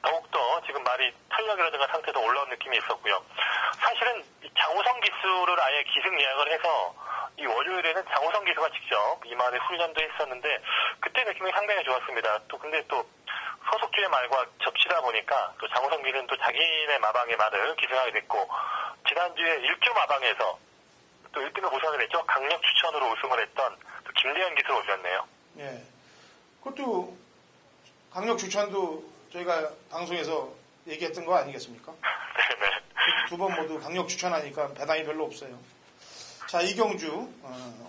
더욱더 지금 말이 탄력이라든가 상태도 올라온 느낌이 있었고요. 사실은 장우성 기수를 아예 기승 예약을 해서 이 월요일에는 장우성 기수가 직접 이 말의 훈련도 했었는데 그때 느낌이 상당히 좋았습니다. 또 근데 또 소속주의 말과 접치다 보니까 또 장우성 기수는 또 자기네 마방의 말을 기승하게 됐고 지난주에 1조 마방에서 또 1등을 우승을 했죠. 강력 추천으로 우승을 했던 또 김대현 기수를 올렸네요. 예. 그것도 강력 추천도 저희가 방송에서 얘기했던 거 아니겠습니까? 네네. 두 번 모두 강력 추천하니까 배당이 별로 없어요. 자, 이경주,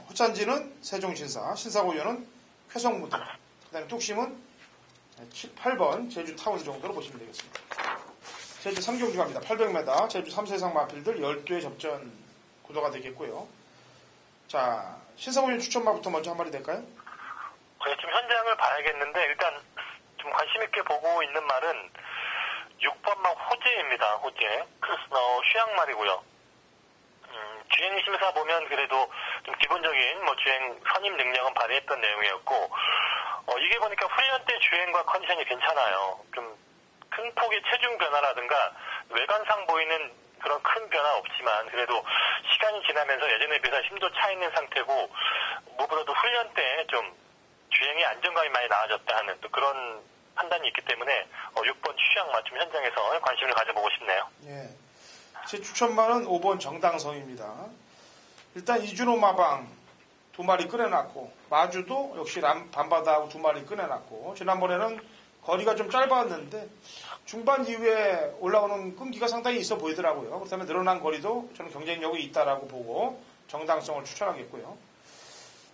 허찬지는 세종신사, 신사고요는 쾌성무대, 그 다음에 뚝심은 8번 제주타운 정도로 보시면 되겠습니다. 제주 3경주 갑니다. 800m, 제주 3세상 마필들 12회 접전 구도가 되겠고요. 자, 신사고요 추천마부터 먼저 한 마디 될까요? 좀 현장을 봐야겠는데 일단 좀 관심 있게 보고 있는 말은 6번만 호재입니다. 호재. 휴양말이고요. 주행 심사 보면 그래도 좀 기본적인 뭐 주행 선임 능력은 발휘했던 내용이었고 이게 보니까 훈련 때 주행과 컨디션이 괜찮아요. 좀 큰 폭의 체중 변화라든가 외관상 보이는 그런 큰 변화 없지만 그래도 시간이 시간이 지나면서 예전에 비해서 힘도 차 있는 상태고 무엇보다도 훈련 때 좀 주행에 안정감이 많이 나아졌다 하는 또 그런 판단이 있기 때문에 6번 취향 맞춤 현장에서 관심을 가져보고 싶네요. 예. 제 추천마는 5번 정당성입니다. 일단 이준호 마방 2마리 꺼내놨고 마주도 역시 밤바다하고 2마리 꺼내놨고 지난번에는 거리가 좀 짧았는데 중반 이후에 올라오는 끈기가 상당히 있어 보이더라고요. 그렇다면 늘어난 거리도 저는 경쟁력이 있다라고 보고 정당성을 추천하겠고요.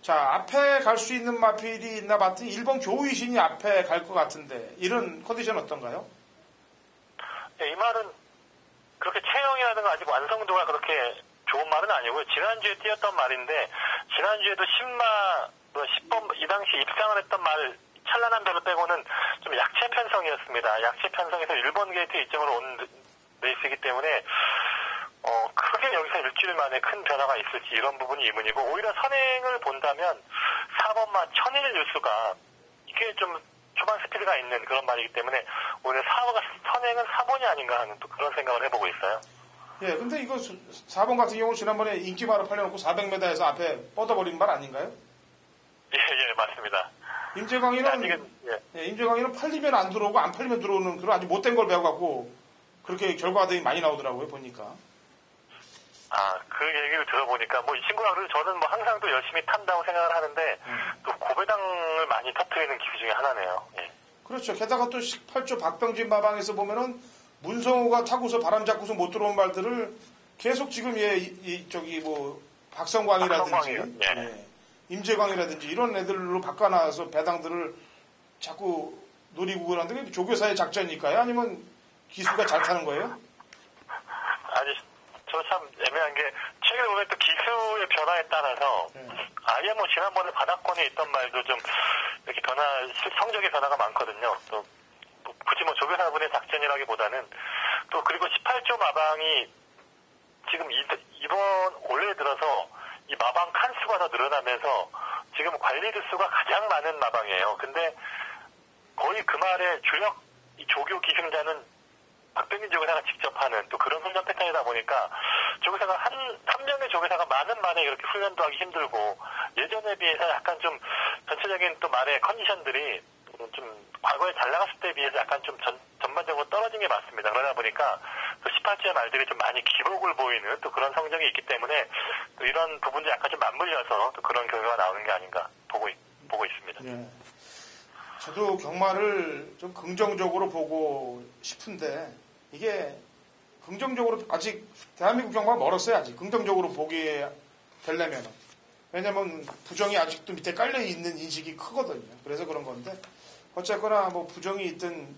자, 앞에 갈 수 있는 마필이 있나 봤더니 1번 교의신이 앞에 갈 것 같은데 이런 컨디션 어떤가요? 네, 이 말은 그렇게 체형이라든가 아직 완성도가 그렇게 좋은 말은 아니고요. 지난주에 뛰었던 말인데 지난주에도 10번 이 당시 입상을 했던 말 찬란한 배를 빼고는 좀 약체 편성이었습니다. 약체 편성에서 1번 게이트 이점으로 온 레이스이기 때문에 크게 여기서 일주일 만에 큰 변화가 있을지 이런 부분이 의문이고 오히려 선행을 본다면 4번마 천일 뉴스가 이게 좀 초반 스피드가 있는 그런 말이기 때문에 오늘 선행은 4번이 아닌가 하는 또 그런 생각을 해보고 있어요. 예, 근데 이거 4번 같은 경우 지난번에 인기마로 팔려놓고 400m에서 앞에 뻗어버린 말 아닌가요? 예, 맞습니다. 임재광이는 팔리면 안 들어오고 안 팔리면 들어오는 그런 아주 못된 걸 배워갖고 그렇게 결과들이 많이 나오더라고요, 보니까. 그 얘기를 들어보니까 이 친구가 그래도 저는 항상 또 열심히 탄다고 생각을 하는데 또 고배당을 많이 터뜨리는 기수 중에 하나네요. 예. 그렇죠. 게다가 또 18조 박병진 마방에서 보면은 문성호가 타고서 바람 잡고서 못 들어온 말들을 계속 지금 박성광이라든지 예. 임재광이라든지 이런 애들로 바꿔놔서 배당들을 자꾸 노리고 그러는데 그게 조교사의 작전일까요? 아니면 기수가 잘 타는 거예요? 아니, 저 참 애매한 게 최근에 보면 또 기수의 변화에 따라서 아예 지난번에 바닥권에 있던 말도 좀 이렇게 성적의 변화가 많거든요. 또 굳이 조교사분의 작전이라기보다는 또 그리고 18조 마방이 지금 이번 올해 들어서 이 마방 칸수가 더 늘어나면서 지금 관리드 수가 가장 많은 마방이에요. 근데 거의 그 말에 주력 이 조교 기승자는 박병진 조교사가 직접 하는 또 그런 훈련 패턴이다 보니까 조교사가 한 명의 조교사가 많은 말에 이렇게 훈련도 하기 힘들고 예전에 비해서 약간 좀 전체적인 또 말의 컨디션들이 좀 과거에 잘 나갔을 때에 비해서 약간 좀 전반적으로 떨어진 게 맞습니다. 그러다 보니까 또 18조의 말들이 좀 많이 기복을 보이는 또 그런 성적이 있기 때문에 또 이런 부분도 약간 좀 맞물려서 또 그런 결과가 나오는 게 아닌가 보고 있습니다. 네. 저도 경마를 좀 긍정적으로 보고 싶은데 이게 긍정적으로 아직 대한민국 경마가 멀었어요. 아직 긍정적으로 보게 되려면 왜냐면 부정이 아직도 밑에 깔려있는 인식이 크거든요. 그래서 그런 건데 어쨌거나 부정이 있든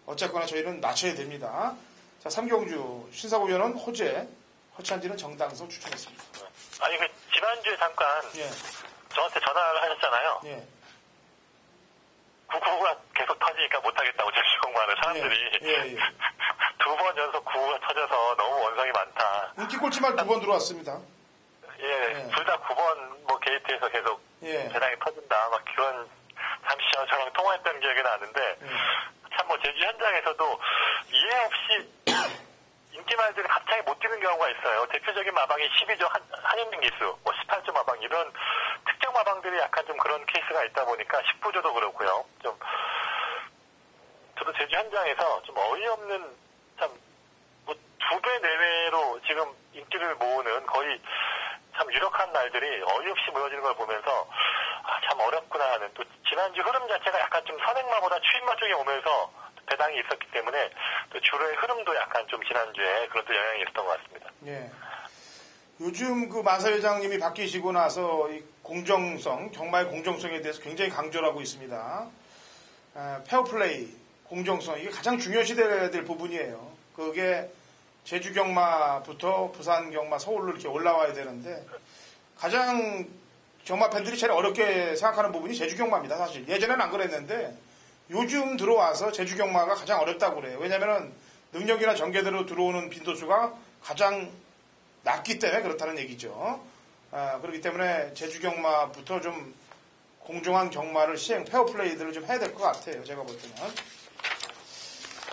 어쨌거나 저희는 맞춰야 됩니다. 자, 삼경주 신사고연은 호재, 허찬지는 정당성 추천했습니다. 아니 지난주에 잠깐 저한테 전화를 하셨잖아요. 예. 999가 계속 터지니까 못하겠다고 제주공마를 사람들이 2번 연속 9구가 터져서 너무 원성이 많다. 인기 꼴찌말 2번 들어왔습니다. 둘 다 9번 게이트에서 계속 배당이 터진다. 그런 잠시 저랑 통화했던 기억이 나는데 참 제주 현장에서도 이해 없이 인기말들이 갑자기 못 뛰는 경우가 있어요. 대표적인 마방이 12조 한인민 기수, 18조 마방 이런 특정 마방들이 약간 좀 그런 케이스가 있다 보니까 19조도 그렇고요. 좀 저도 제주 현장에서 좀 어이없는 참 2배 내외로 지금 인기를 모으는 거의 참 유력한 날들이 어이없이 모여지는 걸 보면서 참 어렵구나 하는 또 지난주 흐름 자체가 약간 좀 선행마보다 추임마 쪽에 오면서 배당이 있었기 때문에 또 주로의 흐름도 약간 좀 지난주에 그런 또 영향이 있었던 것 같습니다. 예. 요즘 마사 회장님이 바뀌시고 나서 이 공정성, 경마의 공정성에 대해서 굉장히 강조를 하고 있습니다. 페어플레이, 공정성, 이게 가장 중요시돼야 될 부분이에요. 그게 제주 경마부터 부산 경마, 서울로 이렇게 올라와야 되는데 가장 경마 팬들이 제일 어렵게 생각하는 부분이 제주 경마입니다, 사실. 예전에는 안 그랬는데 요즘 들어와서 제주 경마가 가장 어렵다고 그래요. 왜냐면은 능력이나 전개대로 들어오는 빈도수가 가장 낮기 때문에 그렇다는 얘기죠. 그렇기 때문에 제주 경마부터 좀 공정한 경마를 페어플레이들을 좀 해야 될 것 같아요. 제가 볼 때는.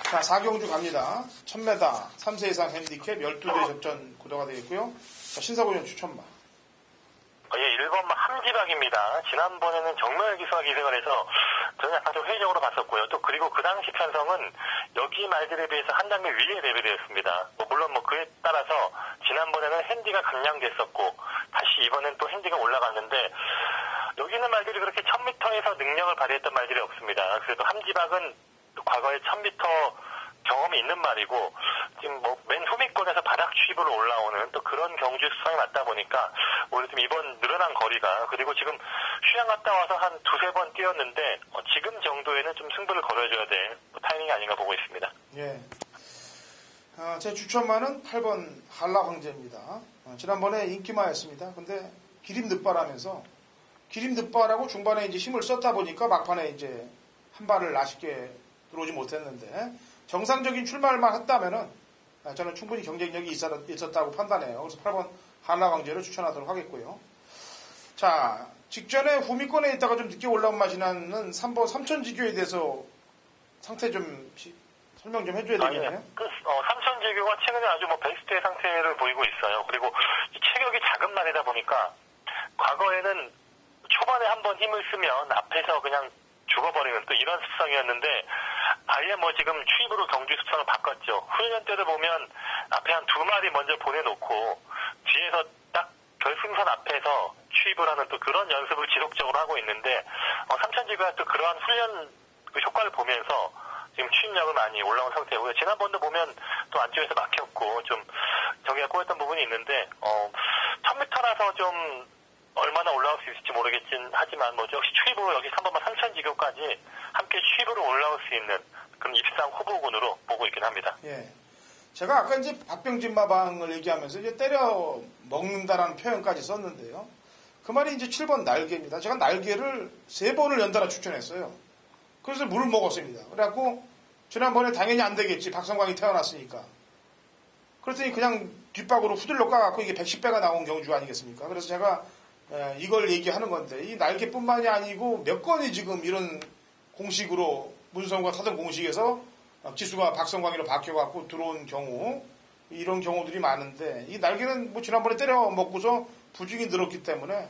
자, 4경주 갑니다. 1000m 3세 이상 핸디캡 12대 접전 구도가 되겠고요. 자, 신사고전 추천마. 예, 1번마 함지박입니다. 지난번에는 정말 기수가 기생을 해서 저는 약간 좀 회의적으로 봤었고요. 또 그리고 그 당시 편성은 여기 말들에 비해서 한 단계 위에 대비되었습니다. 물론 그에 따라서 지난번에는 핸디가 감량됐었고 다시 이번엔 또 핸디가 올라갔는데 여기 있는 말들이 그렇게 1000m에서 능력을 발휘했던 말들이 없습니다. 그래도 함지박은 과거에 1000m 경험이 있는 말이고 지금 맨 후미권에서 바닥 취입으로 올라오는 또 그런 경주 수상이 맞다 보니까 오히려 좀 이번 늘어난 거리가 그리고 지금 휴양 갔다 와서 한 두세 번 뛰었는데 지금 정도에는 좀 승부를 걸어줘야 될 타이밍이 아닌가 보고 있습니다. 예. 제 추천마는 8번 한라 황제입니다. 지난번에 인기마였습니다. 근데 기림 늑발하면서 기림 늑발하고 중반에 이제 힘을 썼다 보니까 막판에 이제 한 발을 아쉽게 들어오지 못했는데 정상적인 출발만 했다면은 저는 충분히 경쟁력이 있었다고 판단해요. 그래서 8번 한라 황제를 추천하도록 하겠고요. 자, 직전에 후미권에 있다가 좀 늦게 올라온 맛이 나는 3번 삼천지교에 대해서 상태 좀 설명 좀 해줘야 되겠네요. 삼천지교가 최근에 아주 베스트의 상태를 보이고 있어요. 그리고 이 체격이 작은 말이다 보니까 과거에는 초반에 한번 힘을 쓰면 앞에서 그냥 죽어버리는 또 이런 습성이었는데 아예 지금 취입으로 경주 습성을 바꿨죠. 훈련 때를 보면 앞에 한 두 마리 먼저 보내놓고 뒤에서 딱 결승선 앞에서 취입을 하는 또 그런 연습을 지속적으로 하고 있는데 삼천지가 또 그러한 훈련 그 효과를 보면서 지금 취입력을 많이 올라온 상태고요. 지난번도 보면 또 안쪽에서 막혔고 좀 저기가 꼬였던 부분이 있는데 1000m라서 좀 얼마나 올라올 수 있을지 모르겠긴 하지만 역시 취입으로 여기 3번만 삼천지교까지 함께 취입으로 올라올 수 있는 그런 입상 후보군으로 보고 있긴 합니다. 예. 제가 아까 이제 박병진 마방을 얘기하면서 이제 때려 먹는다라는 표현까지 썼는데요. 그 말이 이제 7번 날개입니다. 제가 날개를 3번을 연달아 추천했어요. 그래서 물을 먹었습니다. 그래갖고 지난번에 당연히 안 되겠지. 박성광이 태어났으니까. 그랬더니 그냥 뒷박으로 후들러 까갖고 이게 110배가 나온 경주 아니겠습니까? 그래서 제가 이걸 얘기하는 건데 이 날개뿐만이 아니고 몇 건이 지금 이런 공식으로 문성과 타던 공식에서 기수가 박성광이로 바뀌어갖고 들어온 경우 이런 경우들이 많은데 이 날개는 지난번에 때려 먹고서 부중이 늘었기 때문에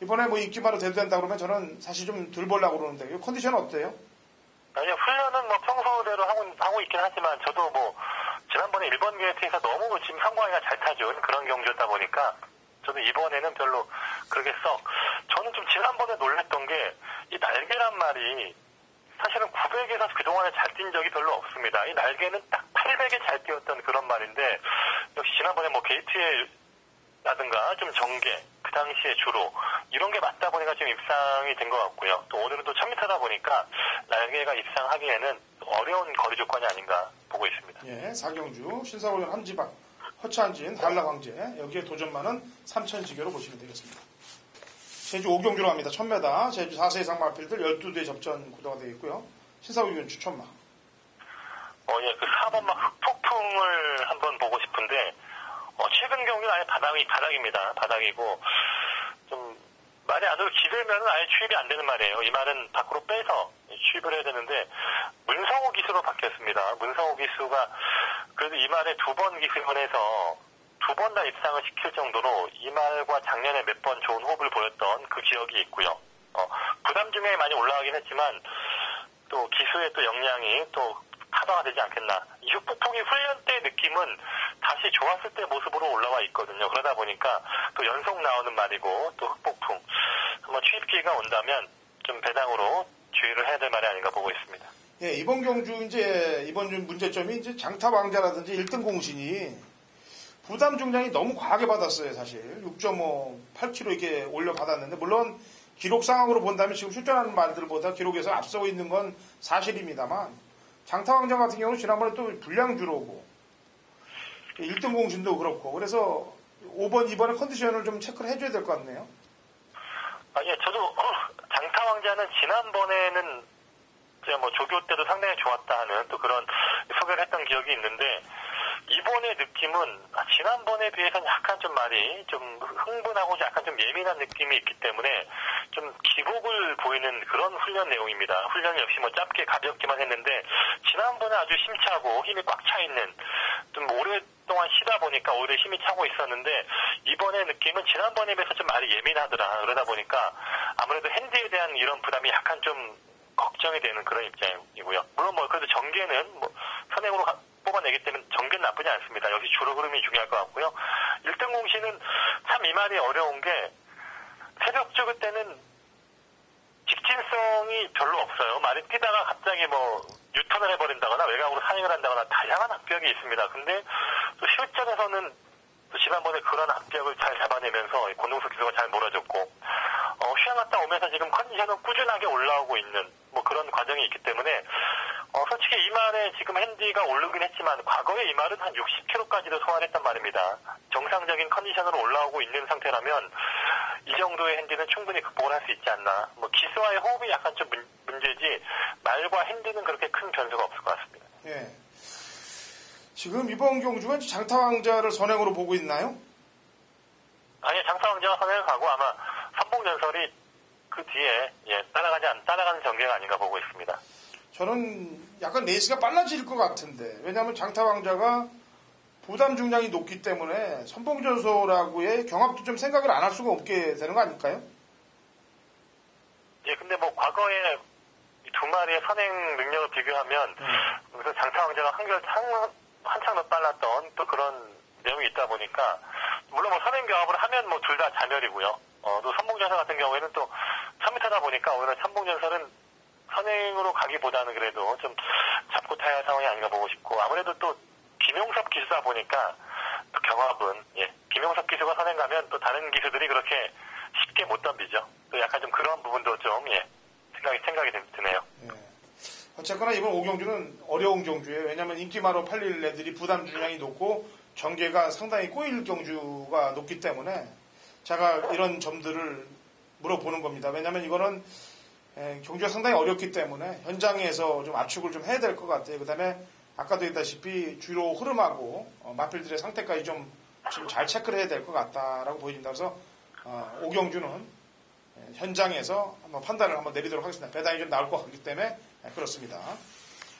이번에 인기마로 대두된다 그러면 저는 사실 좀 덜 보려고 그러는데 이 컨디션 어때요? 아니요, 훈련은 평소대로 하고 있긴 하지만 저도 지난번에 1번 게이트에서 너무 지금 성광이가 잘 타준 그런 경주였다 보니까 저도 이번에는 별로 그렇게 저는 좀 지난번에 놀랬던 게 이 날개란 말이 사실은 900에서 그동안에 잘 뛴 적이 별로 없습니다. 이 날개는 딱 800에 잘 뛰었던 그런 말인데 역시 지난번에 게이트라든가 좀 전개 그 당시에 주로 이런 게 맞다 보니까 지금 입상이 된 것 같고요. 또 오늘은 또 1000m다 보니까 날개가 입상하기에는 어려운 거리 조건이 아닌가 보고 있습니다. 예, 4경주 신사고전 함지박 허찬진 한라 황제 여기에 도전만은 삼천지교로 보시면 되겠습니다. 제주 5경주로 갑니다. 1000m 제주 4세 이상 마필들 12대 접전 구도가 되겠고요. 신사고전 추천마. 예, 그 4번막 흑폭풍을 한번 보고 싶은데 최근 경기는 아예 바닥입니다. 바닥이고 좀 말이 아주 기대면은 아예 취입이 안 되는 말이에요. 이 말은 밖으로 빼서 취입을 해야 되는데 문성호 기수로 바뀌었습니다. 문성호 기수가 그래도 이 말에 2번 기승을 해서 2번 다 입상을 시킬 정도로 이 말과 작년에 몇 번 좋은 호흡을 보였던 그 기억이 있고요. 부담 중에 많이 올라가긴 했지만 또 기수의 또 역량이 또 커버가 되지 않겠나. 이 흑폭풍이 훈련 때 느낌은 다시 좋았을 때 모습으로 올라와 있거든요. 그러다 보니까 또 연속 나오는 말이고 또 흑폭풍 한번 취입 기회가 온다면 좀 배당으로 주의를 해야 될 말이 아닌가 보고 있습니다. 예, 이번 경주 이번 문제점이 이제 장타 왕자라든지 1등 공신이 부담 중량이 너무 과하게 받았어요, 사실. 6.8kg 이렇게 올려받았는데, 물론 기록상으로 본다면 지금 출전하는 말들보다 기록에서 앞서고 있는 건 사실입니다만, 장타 왕자 같은 경우는 지난번에 또 불량주로고, 1등 공신도 그렇고, 그래서 5번, 2번의 컨디션을 좀 체크를 해줘야 될 것 같네요. 예, 저도 장타 왕자는 지난번에는 조교 때도 상당히 좋았다 하는 또 그런 소개를 했던 기억이 있는데 이번의 느낌은 지난번에 비해서는 약간 좀 말이 좀 흥분하고 약간 좀 예민한 느낌이 있기 때문에 좀 기복을 보이는 그런 훈련 내용입니다. 훈련 역시 뭐 짧게 가볍게만 했는데 지난번에 아주 힘차고 힘이 꽉 차 있는 좀 오랫동안 쉬다 보니까 오히려 힘이 차고 있었는데 이번의 느낌은 지난번에 비해서 좀 말이 예민하더라. 그러다 보니까 아무래도 핸디에 대한 이런 부담이 약간 좀 걱정이 되는 그런 입장이고요. 물론 뭐 그래도 전개는 뭐 선행으로 뽑아내기 때문에 전개는 나쁘지 않습니다. 역시 주로 흐름이 중요할 것 같고요. 1등 공시는 참 이 말이 어려운 게 새벽적일 때는 직진성이 별로 없어요. 말이 뛰다가 갑자기 뭐 유턴을 해버린다거나 외곽으로 사행을 한다거나 다양한 압력이 있습니다. 근데 또 실전에서는 또 지난번에 그런 압력을 잘 잡아내면서 권동석 기수가 잘 몰아줬고 휴양 갔다 오면서 지금 컨디션은 꾸준하게 올라오고 있는 뭐 그런 과정이 있기 때문에 솔직히 이 말에 지금 핸디가 오르긴 했지만 과거에 이 말은 한 60km까지도 소화했단 말입니다. 정상적인 컨디션으로 올라오고 있는 상태라면 이 정도의 핸디는 충분히 극복을 할 수 있지 않나. 뭐 기수와의 호흡이 약간 좀 문제지 말과 핸디는 그렇게 큰 변수가 없을 것 같습니다. 예. 지금 이번 경주가 장타왕자를 선행으로 보고 있나요? 아니, 장타왕자가 선행을 가고 아마 선봉전설이 그 뒤에 따라가는 전개가 아닌가 보고 있습니다. 저는 약간 레이스가 빨라질 것 같은데, 왜냐하면 장타왕자가 부담 중량이 높기 때문에 선봉전설하고의 경합도 좀 생각을 안 할 수가 없게 되는 거 아닐까요? 예, 근데 뭐 과거에 두 마리의 선행 능력을 비교하면 그래서 장타왕자가 한참 더 빨랐던 또 그런 내용이 있다 보니까 물론 뭐 선행 경합을 하면 뭐 둘 다 자멸이고요. 또 선봉전설 같은 경우에는 또 1000m다 보니까 오히려 선봉전설은 선행으로 가기보다는 그래도 좀 잡고 타야 할 상황이 아닌가 보고 싶고 아무래도 또 김용섭 기수다 보니까 또 경합은 김용섭 기수가 선행 가면 또 다른 기수들이 그렇게 쉽게 못 덤비죠. 또 약간 좀 그런 부분도 좀 생각이 드네요. 예. 어쨌거나 이번 5경주는 어려운 경주예요. 왜냐하면 인기마로 팔릴 애들이 부담 중량이 높고 전개가 상당히 꼬일 경주가 높기 때문에 제가 이런 점들을 물어보는 겁니다. 왜냐하면 이거는 경주가 상당히 어렵기 때문에 현장에서 좀 압축을 좀 해야 될 것 같아요. 그 다음에 아까도 했다시피 주로 흐름하고 마필들의 상태까지 좀 지금 잘 체크를 해야 될 것 같다라고 보여집니다. 그래서 5경주는 현장에서 한번 판단을 한번 내리도록 하겠습니다. 배당이 좀 나올 것 같기 때문에 그렇습니다.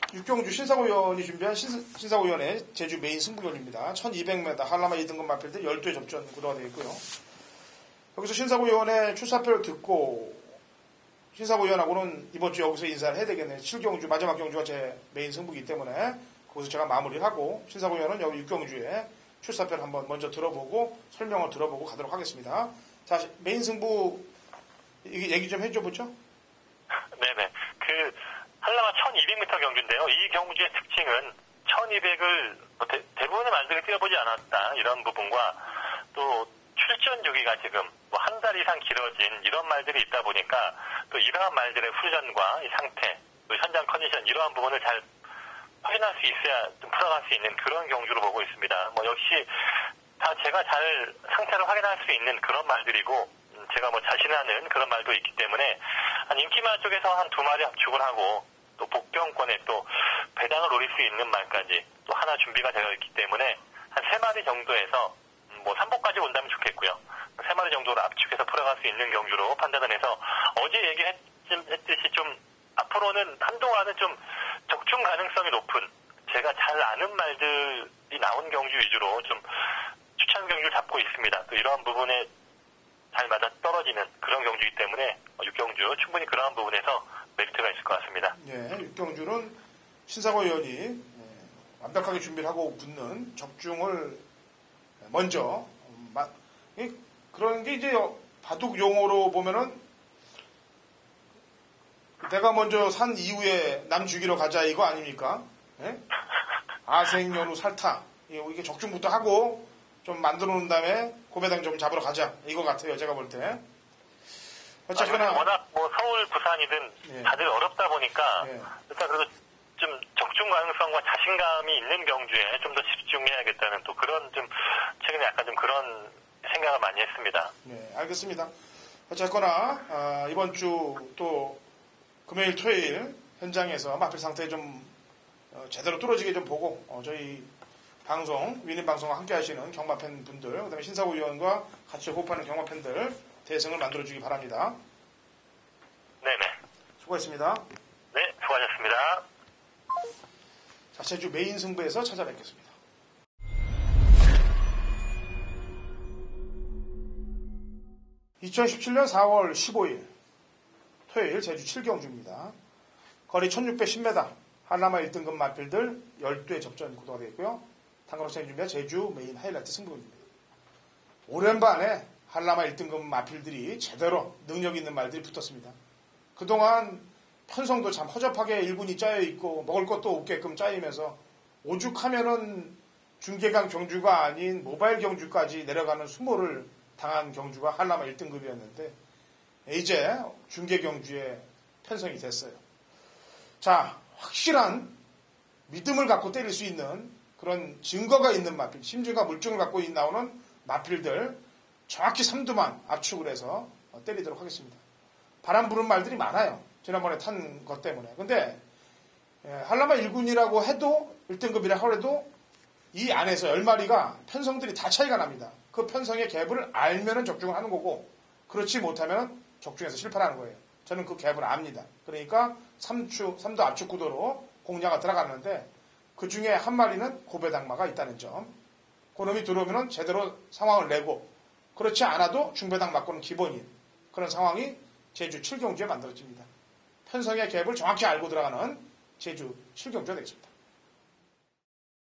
6경주 신사고 의원이 준비한 신사고 의원의 제주 메인 승부경입니다. 1200m 한라마 2등급 마필들 12회 접전 구도가 되겠고요. 여기서 신사고 의원의 출사표를 듣고 신사고 의원하고는 이번 주 여기서 인사를 해야 되겠네요. 7경주 마지막 경주가 제 메인 승부이기 때문에 거기서 제가 마무리를 하고 신사고 의원은 여기 6경주에 출사표를 한번 먼저 들어보고 설명을 들어보고 가도록 하겠습니다. 자, 메인 승부 얘기 좀 해줘 보죠. 네네. 한라마 1200m 경주인데요. 이 경주의 특징은 1200을 대부분의 말들이 뛰어보지 않았다. 이런 부분과 또 출전 주기가 지금 뭐 한 달 이상 길어진 이런 말들이 있다 보니까 또 이러한 말들의 훈련과 이 상태, 또 현장 컨디션 이러한 부분을 잘 확인할 수 있어야 좀 풀어갈 수 있는 그런 경주로 보고 있습니다. 뭐 역시 다 제가 잘 상태를 확인할 수 있는 그런 말들이고 제가 뭐 자신하는 그런 말도 있기 때문에 한 인기말 쪽에서 한 2마리 압축을 하고 또 복병권에 또 배당을 노릴 수 있는 말까지 또 하나 준비가 되어 있기 때문에 한 3마리 정도에서 뭐 3복까지 온다면 좋겠고요. 3마리 정도로 압축해서 풀어갈 수 있는 경주로 판단을 해서 어제 얘기했듯이 좀 앞으로는 한동안은 좀 적중 가능성이 높은 제가 잘 아는 말들이 나온 경주 위주로 좀 추천 경주를 잡고 있습니다. 또 이러한 부분에 잘 맞아 떨어지는 그런 경주이기 때문에 6경주 충분히 그러한 부분에서 메리트가 있을 것 같습니다. 예, 6경주는 신사고 의원이 완벽하게 준비를 하고 붙는 적중을 먼저 그런 게 이제 바둑 용어로 보면은 내가 먼저 산 이후에 남 죽이러 가자 이거 아닙니까? 예? 아생연후 살타 이게 적중부터 하고 좀 만들어 놓은 다음에 고배당 좀 잡으러 가자 이거 같아요. 제가 볼 때. 어쨌거나 워낙 뭐 서울 부산이든 다들 어렵다 보니까 일단 그래도 좀 적중 가능성과 자신감이 있는 경주에 좀 더 집중해야겠다는 또 그런 좀 최근에 약간 좀 그런 생각을 많이 했습니다. 네, 알겠습니다. 어쨌거나 이번 주 또 금요일 토요일 현장에서 마필 상태 좀 제대로 뚫어지게 좀 보고 저희 방송, 위닝 방송과 함께 하시는 경마 팬분들, 그 다음에 신사구 위원과 같이 호흡하는 경마 팬들 대승을 만들어주기 바랍니다. 네네. 수고했습니다. 네, 수고하셨습니다. 자, 제주 메인 승부에서 찾아뵙겠습니다. 2017년 4월 15일 토요일 제주 7경주입니다. 거리 1610m, 한라마 1등급 마필들 12회 접전 구도가 되겠고요. 당근호선이 준비한 제주 메인 하이라이트 승부입니다. 오랜만에 한라마 1등급 마필들이 제대로 능력 있는 말들이 붙었습니다. 그동안 편성도 참 허접하게 1군이 짜여있고 먹을 것도 없게끔 짜이면서 오죽하면은 중계강 경주가 아닌 모바일 경주까지 내려가는 수모를 당한 경주가 한라마 1등급이었는데 이제 중계 경주에 편성이 됐어요. 자, 확실한 믿음을 갖고 때릴 수 있는 그런 증거가 있는 마필, 심증과 물증을 갖고 나오는 마필들 정확히 3두만 압축을 해서 때리도록 하겠습니다. 바람 부는 말들이 많아요. 지난번에 탄 것 때문에. 근데 한라마 1군이라고 해도 1등급이라 하더라도 이 안에서 10마리가 편성들이 다 차이가 납니다. 그 편성의 갭을 알면은 적중을 하는 거고 그렇지 못하면 적중해서 실패하는 거예요. 저는 그 갭을 압니다. 그러니까 3도 압축 구도로 공략을 들어갔는데 그 중에 한 마리는 고배당마가 있다는 점. 그놈이 들어오면 제대로 상황을 내고 그렇지 않아도 중배당 맞고는 기본인 그런 상황이 제주 7경주에 만들어집니다. 편성의 갭을 정확히 알고 들어가는 제주 7경주가 되겠습니다.